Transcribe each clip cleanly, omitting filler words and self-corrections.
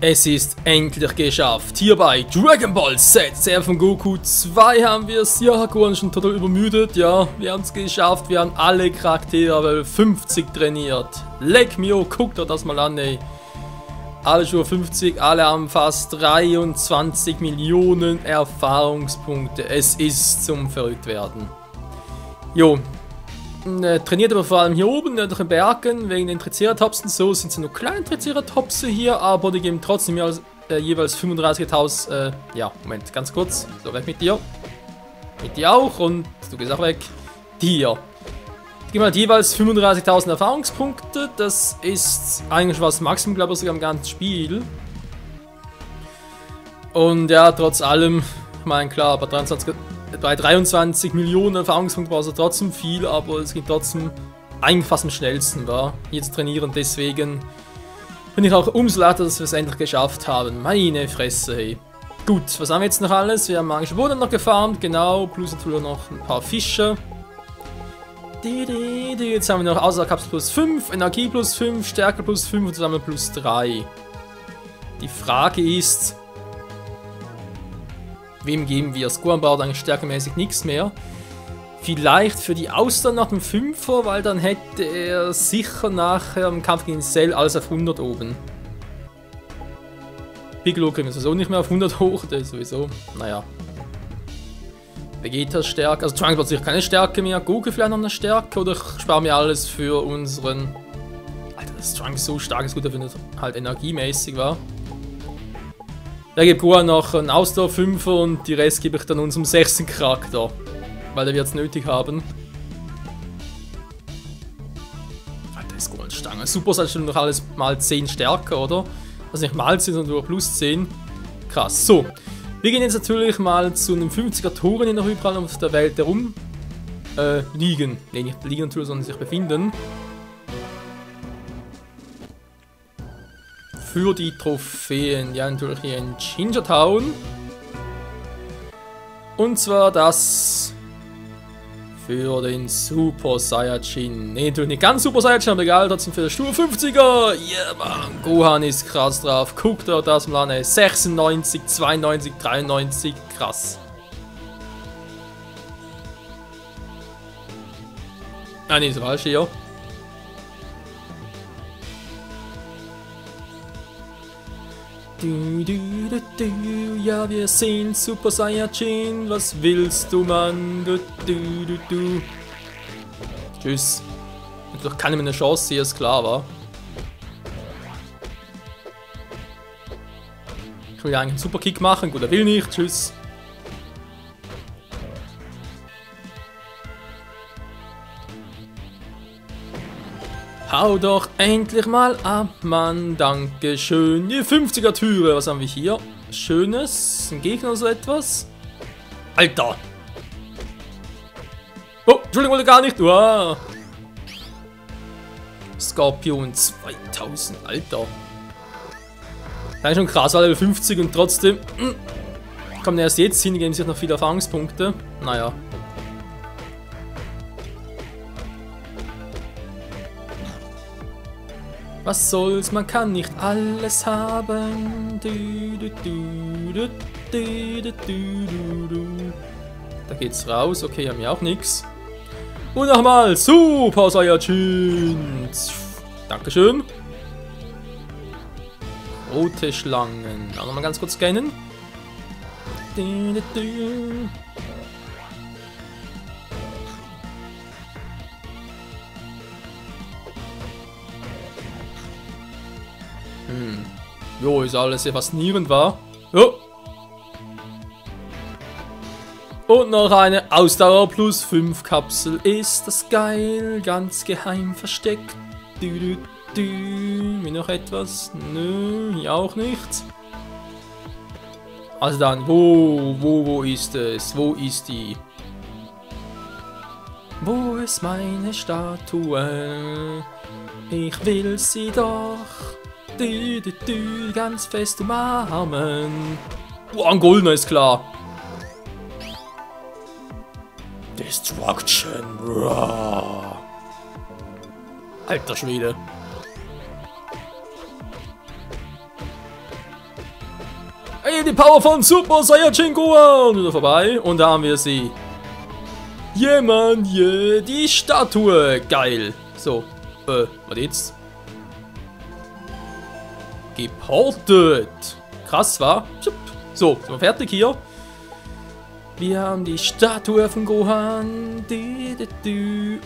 Es ist endlich geschafft. Hier bei Dragon Ball Z, Serie von Goku 2 haben wir es. Ja, Gohan ist schon total übermüdet. Ja, wir haben es geschafft. Wir haben alle Charaktere 50 trainiert. Leck mio, guckt euch das mal an, ey. Alle schon 50, alle haben fast 23 Millionen Erfahrungspunkte. Es ist zum Verrücktwerden. Jo. Trainiert aber vor allem hier oben in den Bergen wegen den Triceratops und so. Sind so nur kleine Triceratops hier, aber die geben trotzdem mehr als, jeweils 35.000. Ja, Moment, ganz kurz. So, weg mit dir. Mit dir auch und du gehst auch weg. Die hier. Die geben halt jeweils 35.000 Erfahrungspunkte. Das ist eigentlich was Maximum, glaube ich, sogar im ganzen Spiel. Und ja, trotz allem, ich meine, klar, bei 23 Millionen Erfahrungspunkten war es trotzdem viel, aber es geht trotzdem eigentlich fast am schnellsten, war hier zu trainieren. Deswegen bin ich auch umso lauter, dass wir es endlich geschafft haben. Meine Fresse, hey. Gut, was haben wir jetzt noch alles? Wir haben magische Boden noch gefarmt, genau, plus natürlich noch ein paar Fische. Jetzt haben wir noch Ausdauerkapsel plus 5, Energie plus 5, Stärke plus 5 und zusammen plus 3. Die Frage ist, wem geben wir es? Gohan braucht eigentlich stärkemäßig nichts mehr. Vielleicht für die Ausdauer nach dem 5er, weil dann hätte er sicher nachher im Kampf gegen Cell alles auf 100 oben. Piccolo kriegen wir sowieso nicht mehr auf 100 hoch, das ist sowieso, naja. Vegeta Stärke, also Trunks hat sicher keine Stärke mehr, Goku vielleicht noch eine Stärke oder ich spare mir alles für unseren... Alter, dass Trunks so stark ist, gut, dass er halt energiemäßig war. Da gibt Gohan noch einen Ausdauer 5er und die Rest gebe ich dann unserem 6. Charakter. Weil der wird es nötig haben. Alter, ist Gohan Stange. Super Saiyan schon noch alles mal 10 stärker, oder? Also nicht mal 10, sondern nur plus 10. Krass. So. Wir gehen jetzt natürlich mal zu einem 50er Toren, die noch überall auf der Welt herum liegen. Ne, nicht liegen natürlich, sondern sich befinden. Für die Trophäen. Ja, natürlich hier in Jinja Town. Und zwar das für den Super Saiyajin. Ne, natürlich nicht ganz Super Saiyajin, aber egal, trotzdem für den Stufe 50er. Yeah, man, Gohan ist krass drauf. Guckt euch das mal an. 96, 92, 93, krass. Ah, ne, ist falsch hier. Ja, wir sind Super Saiyajin, was willst du, Mann? Tschüss. Natürlich kann ich mir eine Chance sehen, ist klar, war. Ich will ja eigentlich einen Superkick machen, gut, er will nicht, tschüss. Hau doch endlich mal ab, Mann, dankeschön. Die 50er Türe, was haben wir hier? Schönes, ein Gegner oder so etwas? Alter! Oh, Entschuldigung, wollte gar nicht. Wow. Skorpion 2000, Alter. Das ist schon krass, alle 50 und trotzdem kommen erst jetzt hin, die geben sich noch viele Erfahrungspunkte. Naja. Was soll's, man kann nicht alles haben. Da geht's raus, okay, haben wir auch nichts. Und nochmal, Super Saiyajin. Dankeschön. Rote Schlangen. Auch nochmal ganz kurz scannen. Jo, ist alles sehr faszinierend, war. Jo. Und noch eine Ausdauer plus 5 Kapsel. Ist das geil? Ganz geheim versteckt. Wie noch etwas? Nö, hier auch nichts. Also dann, wo ist es? Wo ist die? Wo ist meine Statue? Ich will sie doch. Ganz fest umarmen. Oh, ein Goldener ist klar. Destruction. Alter Schwede. Ey, die Power von Super Saiyajin Gohan! Wieder vorbei. Und da haben wir sie. Yeah, Mann, yeah. Die Statue. Geil. So. Was jetzt? Geportet. Krass, wa? So, sind wir fertig hier. Wir haben die Statue von Gohan.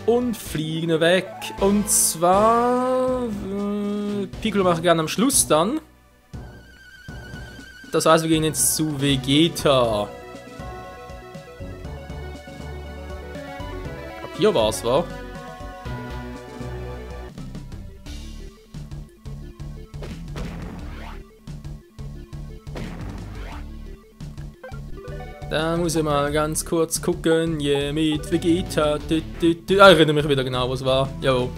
Und fliegen weg. Und zwar... Piccolo mache ich gerne am Schluss dann. Das heißt, wir gehen jetzt zu Vegeta. Ab hier war's, wa? Da muss ich mal ganz kurz gucken. Yeah, mit Vegeta. Ich erinnere mich wieder genau, was war. Jo.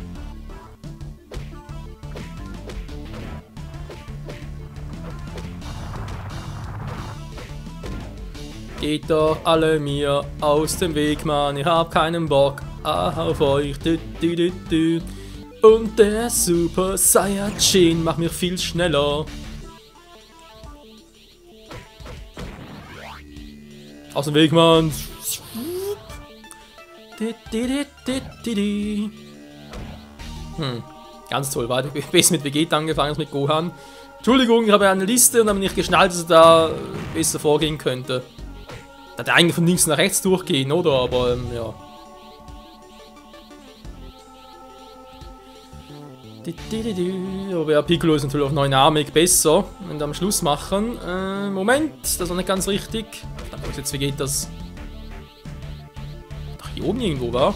Geht doch alle mir aus dem Weg, Mann. Ich hab keinen Bock auf euch. Und der Super Saiyajin macht mich viel schneller. Aus dem Weg, Mann. Ganz toll. Weiter. Besser mit Vegeta angefangen als mit Gohan. Entschuldigung, ich habe eine Liste und habe nicht geschnallt, dass ich da besser vorgehen könnte. Da hätte eigentlich von links nach rechts durchgehen, oder? Aber, ja. Aber ja, Piccolo ist natürlich auch neunarmig besser. Wenn wir am Schluss machen. Moment, das war nicht ganz richtig. Dann muss jetzt Vegetas. Ach, hier oben irgendwo war.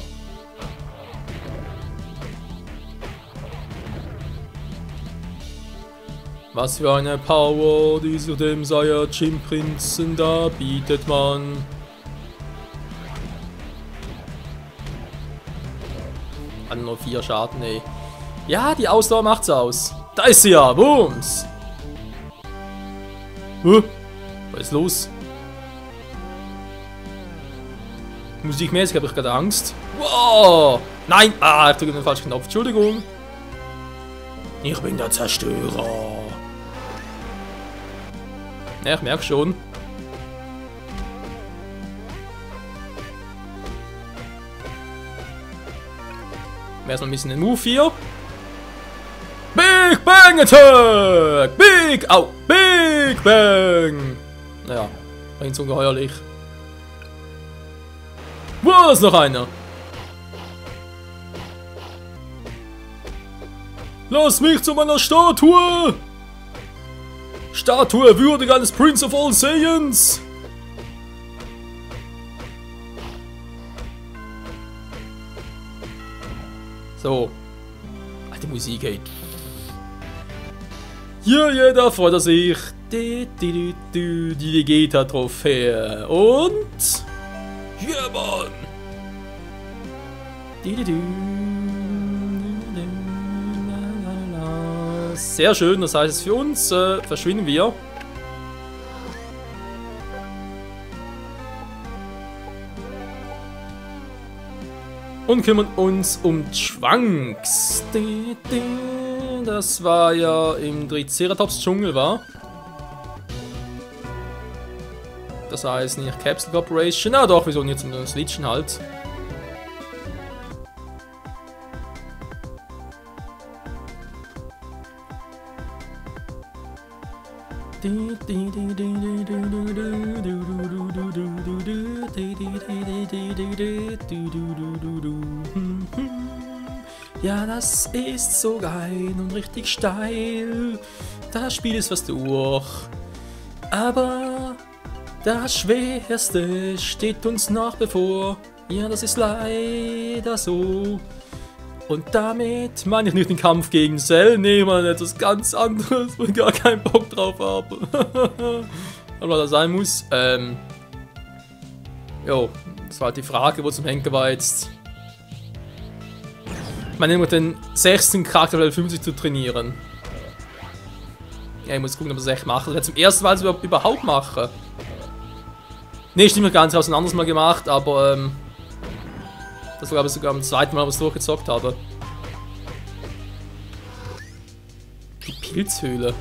Was für eine Power, die sich dem Saiyajin-Prinzen da bietet man. Hat nur 4 Schaden, ey. Ja, die Ausdauer macht's aus. Da ist sie ja, Booms. Was ist los? Musikmäßig habe ich gerade Angst. Wow! Nein! Ah, ich drücke den falschen Knopf. Entschuldigung. Ich bin der Zerstörer. Ja, ich merke schon. Erstmal ein bisschen den Move hier. Big Bang Attack! Big! Au! Big Bang! Naja, bringt ungeheuerlich. Wo ist noch einer? Lass mich zu meiner Statue! Statue würdig eines Prince of All Saiyans! So. Alte Musik, ey. Ja, jeder freut sich. Die Vegeta-Trophäe. Und... Ja, Mann! Sehr schön, das heißt für uns verschwinden wir. Und kümmern uns um Trunks. Das war ja im Triceratops-Dschungel, war. Das heißt nicht Capsule Corporation. Ah doch, wieso nicht zum Switchen halt. Ja, das ist so geil und richtig steil. Das Spiel ist fast durch. Aber das Schwerste steht uns noch bevor. Ja, das ist leider so. Und damit meine ich nicht den Kampf gegen Cell, nee, man, etwas ganz anderes, wo ich gar keinen Bock drauf habe. Aber das sein muss. Jo, das war halt die Frage, wo zum Henker war jetzt. Ich meine, immer den 6. Charakter Level 50 zu trainieren. Ja, ich muss gucken, ob ich das echt mache. Das wäre zum ersten Mal, dass ich überhaupt mache. Ne, stimmt nicht ganz, ich habe es ein anderes Mal gemacht, aber das war, glaube ich, sogar am zweiten Mal, wo ich es durchgezockt habe. Die Pilzhöhle.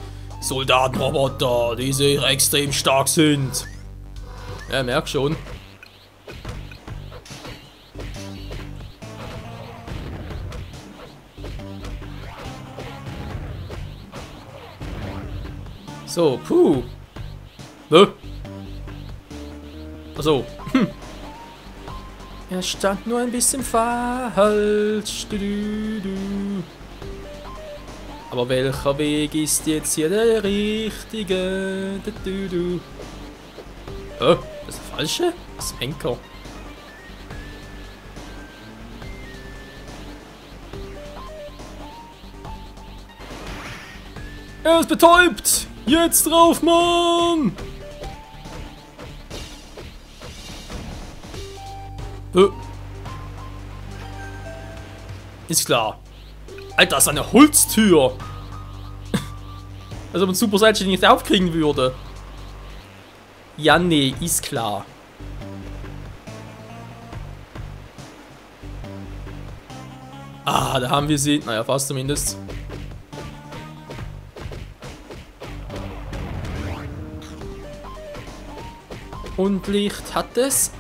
Soldatenroboter, die sehr extrem stark sind. Ja, merk schon. So, puh. Achso. Er stand nur ein bisschen falsch. Aber welcher Weg ist jetzt hier der richtige? Das ist der falsche? Das ist ein Henker. Er ist betäubt! Jetzt drauf, Mann! Ist klar. Alter, das ist eine Holztür! Als ob ein Super Saiyan nicht aufkriegen würde. Ja, nee, ist klar. Ah, da haben wir sie. Naja, fast zumindest. Und Licht hat es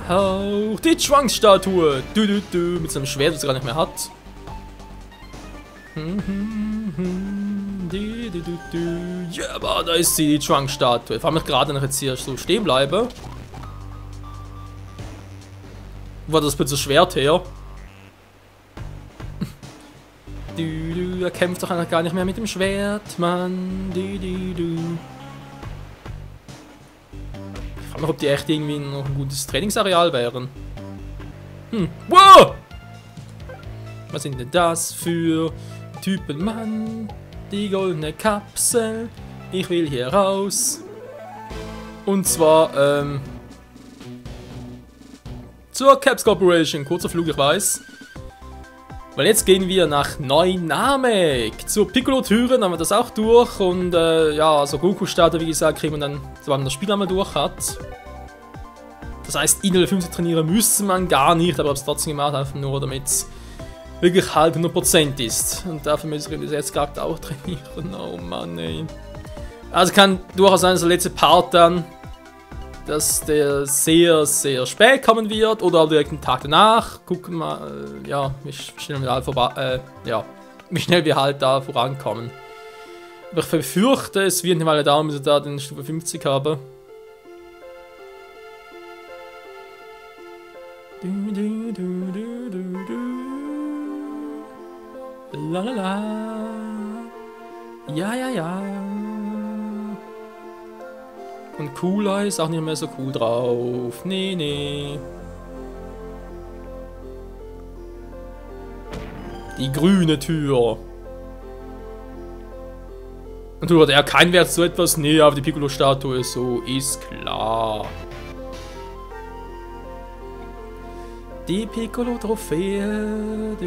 auch. Die Trunks-Statue. Mit seinem Schwert, das er gar nicht mehr hat. Ja, aber da ist sie, die Trunks-Statue. Vor allem gerade noch jetzt hier so stehen bleibe. Wo war das bitte Schwert her? Er kämpft doch einfach gar nicht mehr mit dem Schwert, Mann. Ich frage mich, ob die echt irgendwie noch ein gutes Trainingsareal wären. Wow! Was sind denn das für Typen, Mann? Die goldene Kapsel. Ich will hier raus. Und zwar, zur Caps Corporation. Kurzer Flug, ich weiß. Weil jetzt gehen wir nach Neunamek. Zur Piccolo-Türen haben wir das auch durch. Und ja, also Goku-Starter, wie gesagt, kriegen wir dann, sobald man das Spiel einmal durch hat. Das heißt, ihn oder 50 trainieren müsste man gar nicht, aber ich habe es trotzdem gemacht, einfach nur damit es wirklich halb 100% ist. Und dafür müssen wir jetzt gerade auch trainieren. Oh Mann, ey. Also kann durchaus sein, dass der letzte Part dann, dass der sehr, sehr spät kommen wird oder direkt einen Tag danach. Gucken wir mal, ja, wie schnell wir halt wie schnell wir halt da vorankommen. Aber ich befürchte, es wird nicht mal dauern, bis ich da den Stufe 50 habe. Lalala. Ja, ja, ja. Und Cooler ist auch nicht mehr so cool drauf. Nee, nee. Die grüne Tür. Und du hat er keinen Wert so etwas? Nee, aber die Piccolo-Statue, so ist klar. Die Piccolo-Trophäe.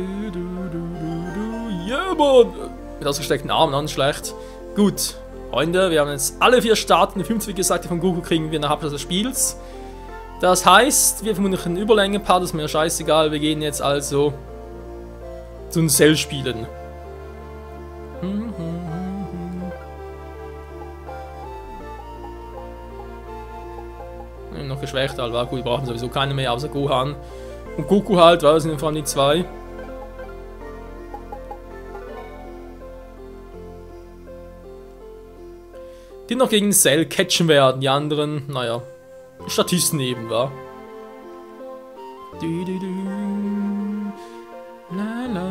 Ja, Mann. Mit ausgesteckten Armen, an schlecht. Gut. Freunde, wir haben jetzt alle 4 Starten, 50 wie gesagt, die von Goku kriegen wir nach Abschluss des Spiels. Das heißt, wir vermutlich einen Überlänge-Part, ist mir scheißegal, wir gehen jetzt also zu den Cell-Spielen. Noch geschwächt, aber gut, wir brauchen sowieso keine mehr, außer Gohan. Und Goku halt, weil das sind vor allem die 2. Die noch gegen Cell catchen werden, die anderen, naja, Statisten eben, wa? La la.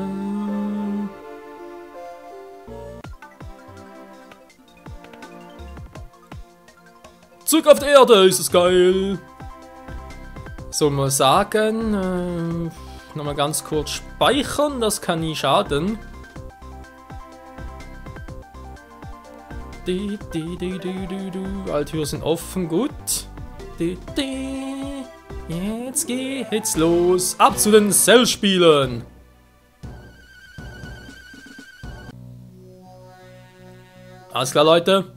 Zurück auf die Erde, ist es geil! So, mal sagen, nochmal ganz kurz speichern, das kann nie schaden. Alle Türen sind offen, gut. Jetzt geht's los. Ab zu den Cell-Spielen. Alles klar, Leute.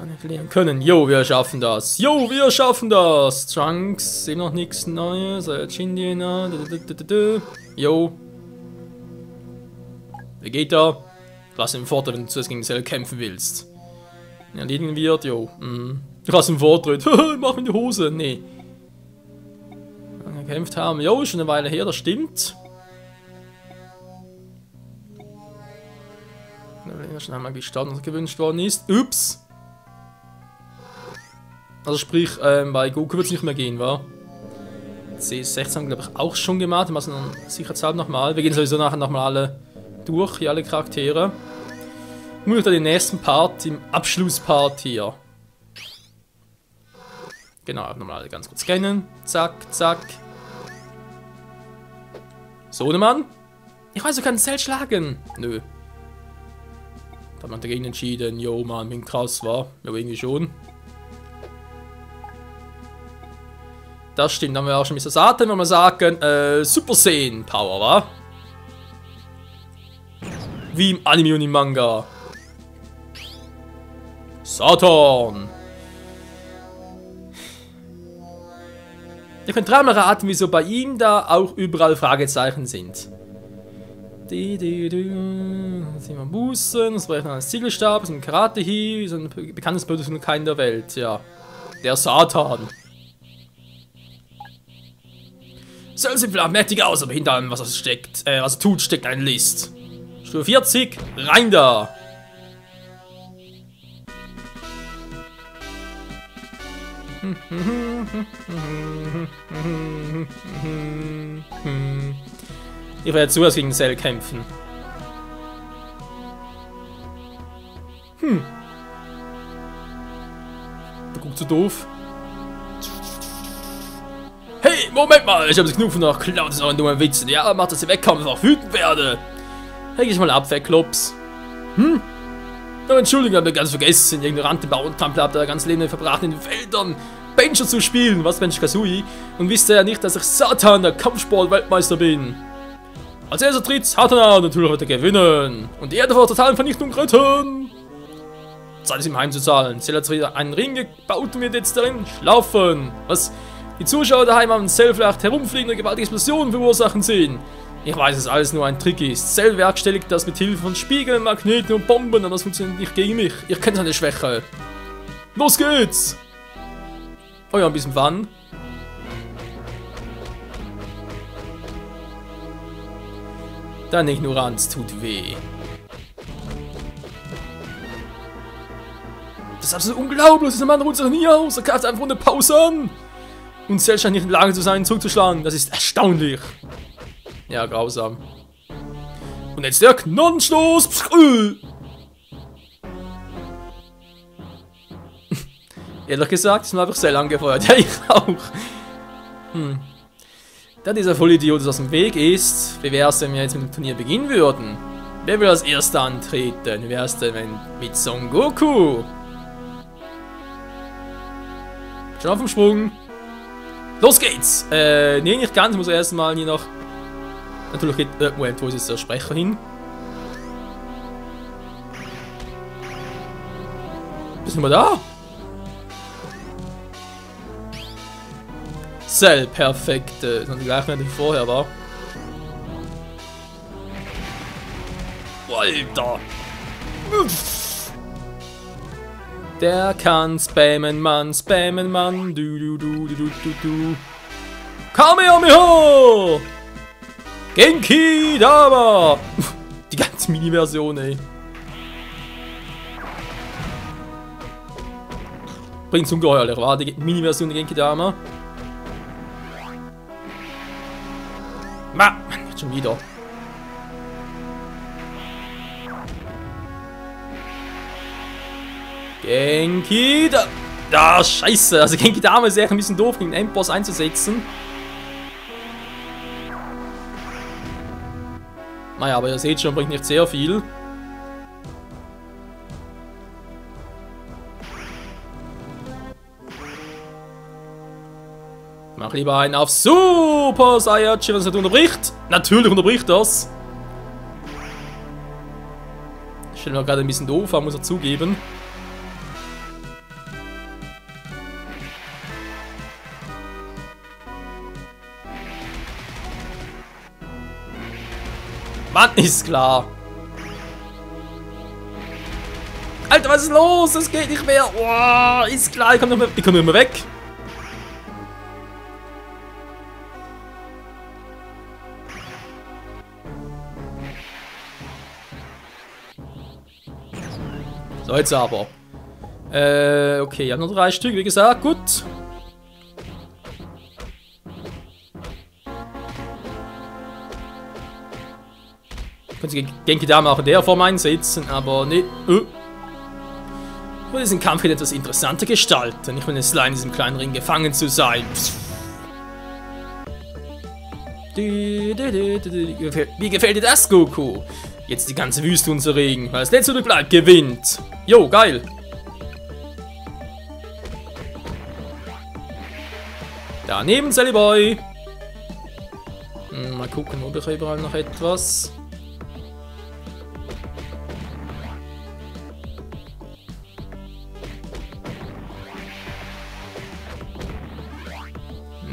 Nicht verlieren können. Jo, wir schaffen das. Jo, wir schaffen das. Trunks, sehe noch nichts Neues. Shindiana. Jo. Vegeta. Du hast einen Vorteil, wenn du zuerst gegen Cell kämpfen willst. Erledigen wird, jo. Du hast einen Vortritt. Mach mir die Hose. Nee. Gekämpft haben. Jo, schon eine Weile her, das stimmt. Schon einmal gestartet, was gewünscht worden ist. Ups. Also sprich, bei Goku wird es nicht mehr gehen, wa? C16 haben glaube ich auch schon gemacht. Wir machen dann sicherheitshalber nochmal. Wir gehen sowieso nachher nochmal alle durch, hier alle Charaktere. Nur dann den nächsten Part, im Abschlusspart hier. Genau, nochmal alle ganz kurz scannen. Zack, zack. Sohnemann? Ich weiß, du kannst Cell schlagen. Nö. Da hat man dagegen entschieden. Jo, Mann, bin krass, war. Ja, irgendwie schon. Das stimmt, dann haben wir auch schon Mr. Satan, wenn wir sagen, Super Saiyan Power, wa? Wie im Anime und im Manga. Satan! Ihr könnt dreimal raten, wieso bei ihm da auch überall Fragezeichen sind. Sehen wir Bußen, das braucht ein Ziegelstab, das ist ein Karate-Hi, so ein bekanntes Produkt von keinem der Welt, ja. Der Satan. Cell sieht vielleicht mächtig aus, aber hinter allem, was er steckt, was er tut, steckt ein List. Stufe 40, rein da! Ich werde zuerst gegen Cell kämpfen. Der guckt so doof. Hey, Moment mal, ich habe das Knuffen nach Klaut, das ist auch ein dummer Witz. Ja, macht, dass ich wegkomme, wenn ich auch wütend werde. Hey, ich mal ab, Klops. Ja, Entschuldigung, ich habe ganz vergessen, ignorante Bauerntrampel habt ihr ganz Leben verbracht in den Feldern, Banjo zu spielen, was Banjo-Kazooie, und wisst ihr ja nicht, dass ich Satan, der Kampfsport-Weltmeister bin. Als erster tritt Satan an, natürlich wird er gewinnen und die Erde vor totalen Vernichtung retten. Zeit es ihm heimzuzahlen. Cell hat wieder einen Ring gebaut und wird jetzt darin schlafen. Was? Die Zuschauer daheim haben Cell vielleicht herumfliegende gewaltige Explosionen verursachen sehen. Ich weiß, dass alles nur ein Trick ist. Cell bewerkstelligt das mit Hilfe von Spiegeln, Magneten und Bomben, aber das funktioniert nicht gegen mich. Ihr kennt seine Schwäche. Los geht's! Oh ja, ein bisschen Fun. Deine Ignoranz tut weh. Das ist absolut unglaublich. Dieser Mann ruht sich nie aus. Er greift einfach ohne Pause an. Und Cell scheint nicht in der Lage zu sein, zurückzuschlagen. Das ist erstaunlich. Ja, grausam. Und jetzt der Knochenstoß. Ehrlich gesagt, ist mir einfach Cell angefeuert. Ja, ich auch. Da dieser Vollidiot aus dem Weg ist, wie wäre es, wenn wir jetzt mit dem Turnier beginnen würden? Wer will als Erster antreten? Wie wäre es denn mit Son Goku? Schon auf dem Sprung. Los geht's! Nee, nicht ganz. Ich muss erstmal hier noch... Natürlich geht... Moment, wo ist jetzt der Sprecher hin? Bist du mal da? Cell, perfekt. Das ist die gleiche, die vorher war. Alter! Der kann spammen, Mann, spammen, Mann. Du. Kamehameha! Genki Dama! Die ganze Mini-Version, ey. Bringt's ungeheuerlich, war die Mini-Version der Genki Dama. Mann, jetzt schon wieder. Genki Dama. Ah, scheiße. Also Genki Dama ist echt ein bisschen doof, gegen den Endboss einzusetzen. Naja, aber ihr seht schon, bringt nicht sehr viel. Mach lieber einen auf Super Saiyajin, wenn es nicht unterbricht. Natürlich unterbricht das. Stellen wir gerade ein bisschen doof, aber muss er zugeben. Mann, ist klar. Alter, was ist los? Das geht nicht mehr. Oh, ist klar, ich komme nicht mehr weg. So, jetzt aber. Okay, ich habe noch 3 Stück, wie gesagt, gut. Können Sie Genki-Dame auch in der Form einsetzen, aber ne. Ich will diesen Kampf hier etwas interessanter gestalten. Ich will es allein in diesem kleinen Ring gefangen zu sein. Wie gefällt dir das, Goku? Jetzt die ganze Wüste unser Ring. Weil das letzte Stück bleibt, gewinnt. Jo, geil. Daneben, Sally Boy. Mal gucken, ob ich überall noch etwas.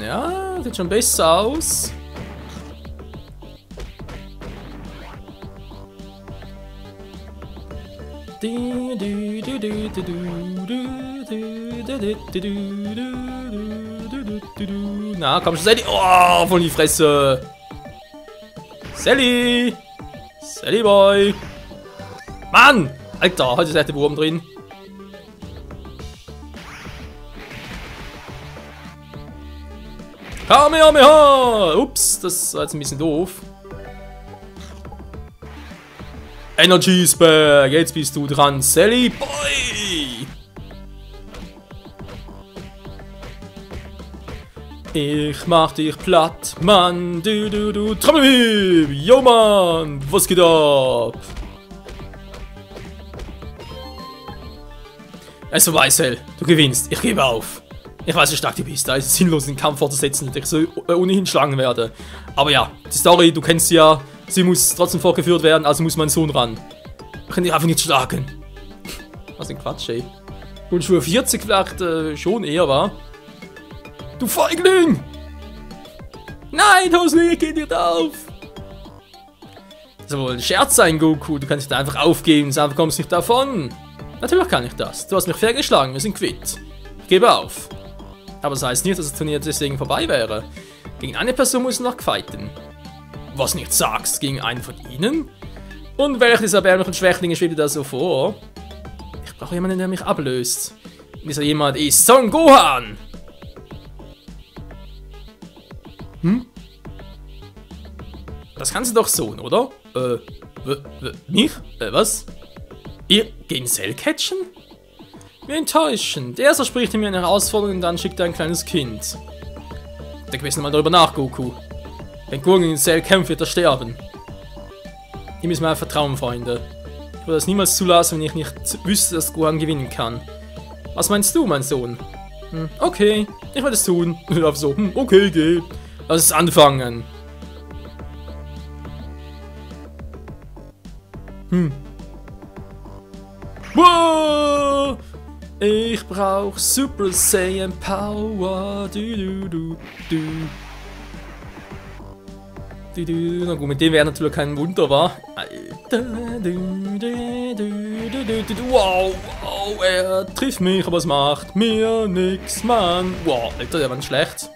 Ja, sieht schon besser aus. Na, komm schon, Sally. Oh, voll die Fresse. Sally. Sally Boy. Mann. Alter, heute ist der Wurm drin. Kamehameha! Ups, das war jetzt ein bisschen doof. Energy Spag, jetzt bist du dran, Sally Boy! Ich mach dich platt, Mann, du, Trommelwirbel! Yo, Mann, was geht ab? Es ist vorbei, Cell, du gewinnst, ich gebe auf. Ich weiß, wie stark du bist, da ist es sinnlos, den Kampf fortzusetzen, der ich so ohnehin schlagen werde. Aber ja, die Story, du kennst sie ja, sie muss trotzdem vorgeführt werden, also muss mein Sohn ran. Ich kann dich einfach nicht schlagen. Was ein Quatsch, ey. Und schon 40 vielleicht schon eher, wa? Du Feigling! Nein, Hosli, geh nicht auf! Das soll wohl ein Scherz sein, Goku, du kannst dich da einfach aufgeben, sonst kommst du nicht davon. Natürlich kann ich das, du hast mich fair geschlagen, wir sind quitt. Ich gebe auf. Aber das heißt nicht, dass das Turnier deswegen vorbei wäre. Gegen eine Person muss ich noch fighten. Was nicht sagst, gegen einen von ihnen? Und welcher dieser erbärmlichen Schwächlinge schwebt dir da so vor? Ich brauche jemanden, der mich ablöst. Und dieser jemand ist Son Gohan! Das kannst du doch so, oder? Mich? Was? Ihr gegen Cell catchen? Wie enttäuschend. Der erste spricht mir eine Herausforderung und dann schickt er ein kleines Kind. Denk besser mal darüber nach, Goku. Wenn Gohan gegen Cell kämpft, wird er sterben. Ihm ist mir vertrauen, Freunde. Ich würde das niemals zulassen, wenn ich nicht wüsste, dass Gohan gewinnen kann. Was meinst du, mein Sohn? Okay, ich werde es tun. Ich darf so, okay, geh. Lass es anfangen. Wow! Ich brauch Super Saiyan Power. Na gut, mit dem wäre natürlich kein Wunder, wa? Alter. Wow, wow, er trifft mich, aber es macht mir nix, Mann. Wow, Alter, der war nicht schlecht.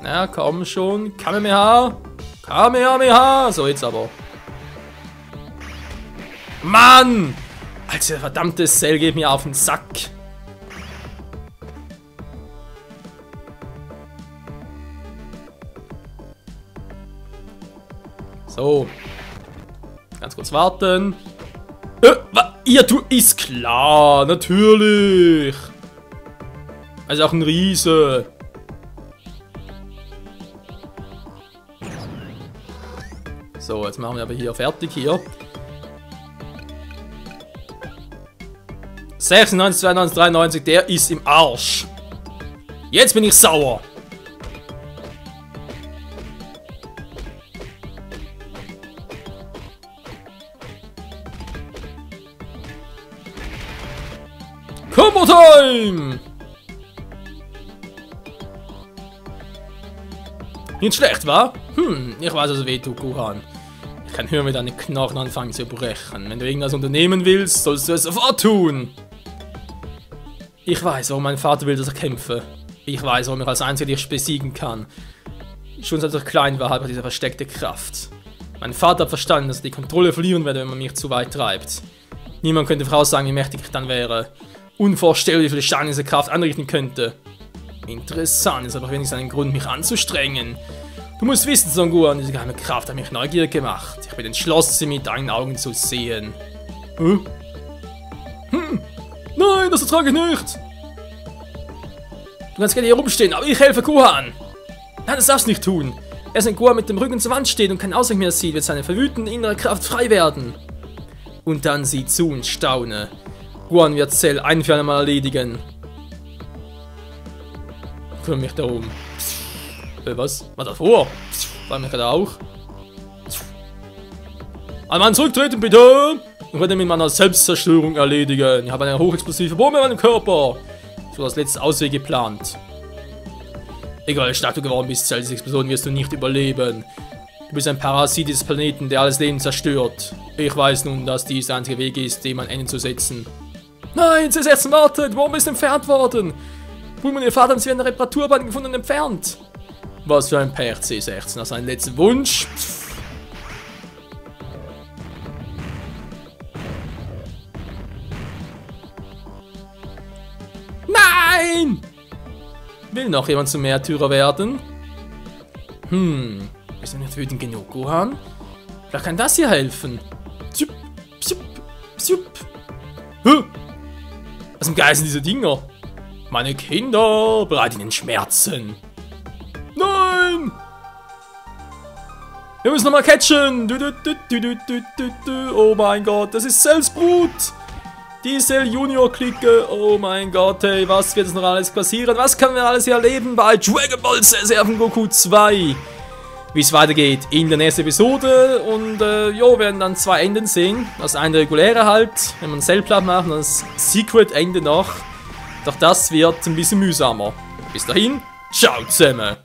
Na, komm schon. Kamehameha. Kamehameha. So, jetzt aber. Mann! Alter, verdammtes Cell geht mir auf den Sack. So. Ganz kurz warten. Ihr tut. Ist klar, natürlich. Also auch ein Riese. So, jetzt machen wir aber hier fertig hier. 96, 92, 93, der ist im Arsch. Jetzt bin ich sauer. Combo Time! Nicht schlecht, wa? Ich weiß, also weh tut, Gohan. kann hören, wie deine Knochen anfangen zu brechen. Wenn du irgendwas unternehmen willst, sollst du es sofort tun. Ich weiß, warum mein Vater will, dass ich kämpfe. Ich weiß, warum ich als Einziger dich besiegen kann. Schon seit ich klein war, habe ich diese versteckte Kraft. Mein Vater hat verstanden, dass ich die Kontrolle verlieren werde, wenn man mich zu weit treibt. Niemand könnte voraussagen, wie mächtig ich dann wäre. Unvorstellbar, wie viel Schaden diese Kraft anrichten könnte. Interessant, ist aber wenigstens ein Grund, mich anzustrengen. Du musst wissen, Son Gohan, diese geheime Kraft hat mich neugierig gemacht. Ich bin entschlossen, sie mit deinen Augen zu sehen. Nein, das ertrage ich nicht. Du kannst gerne hier rumstehen, aber ich helfe Gohan. Nein, das darfst du nicht tun. Erst wenn Gohan mit dem Rücken zur Wand steht und keinen Ausweg mehr sieht, wird seine verwütende innere Kraft frei werden. Und dann sieh zu und staune. Gohan wird Cell ein für einmal erledigen. Kümmere mich darum. Was? Was davor? War mich gerade auch? Ein Mann zurücktreten, bitte! Ich werde mit meiner Selbstzerstörung erledigen. Ich habe eine hochexplosive Bombe in meinem Körper. So als letzter Ausweg geplant. Egal, wie stark du geworden bist, Cell, diese Explosion wirst du nicht überleben. Du bist ein Parasit dieses Planeten, der alles Leben zerstört. Ich weiß nun, dass dies der einzige Weg ist, dem ein Ende zu setzen. Nein, C16 wartet! Die Bombe ist entfernt worden! Bulma und ihr Vater haben sie während der Reparaturarbeiten gefunden und entfernt. Was für ein Pech, C16. Das ist ein letzter Wunsch. Nein! Will noch jemand zum Märtyrer werden? Bist du nicht wütend genug, Gohan? Vielleicht kann das hier helfen. Psiup, psiup, psiup. Was im Geist sind diese Dinger? Meine Kinder bereiten ihnen Schmerzen. Nein! Wir müssen nochmal catchen. Oh mein Gott, das ist Cells Brut. Die Cell Junior Clique. Oh mein Gott, hey, was wird jetzt noch alles passieren? Was können wir alles hier erleben bei Dragon Ball Z von Goku 2? Wie es weitergeht in der nächsten Episode. Und jo, wir werden dann 2 Enden sehen. Das eine reguläre halt, wenn man Cell-Platt macht, und das Secret-Ende noch. Doch das wird ein bisschen mühsamer. Bis dahin, ciao zusammen.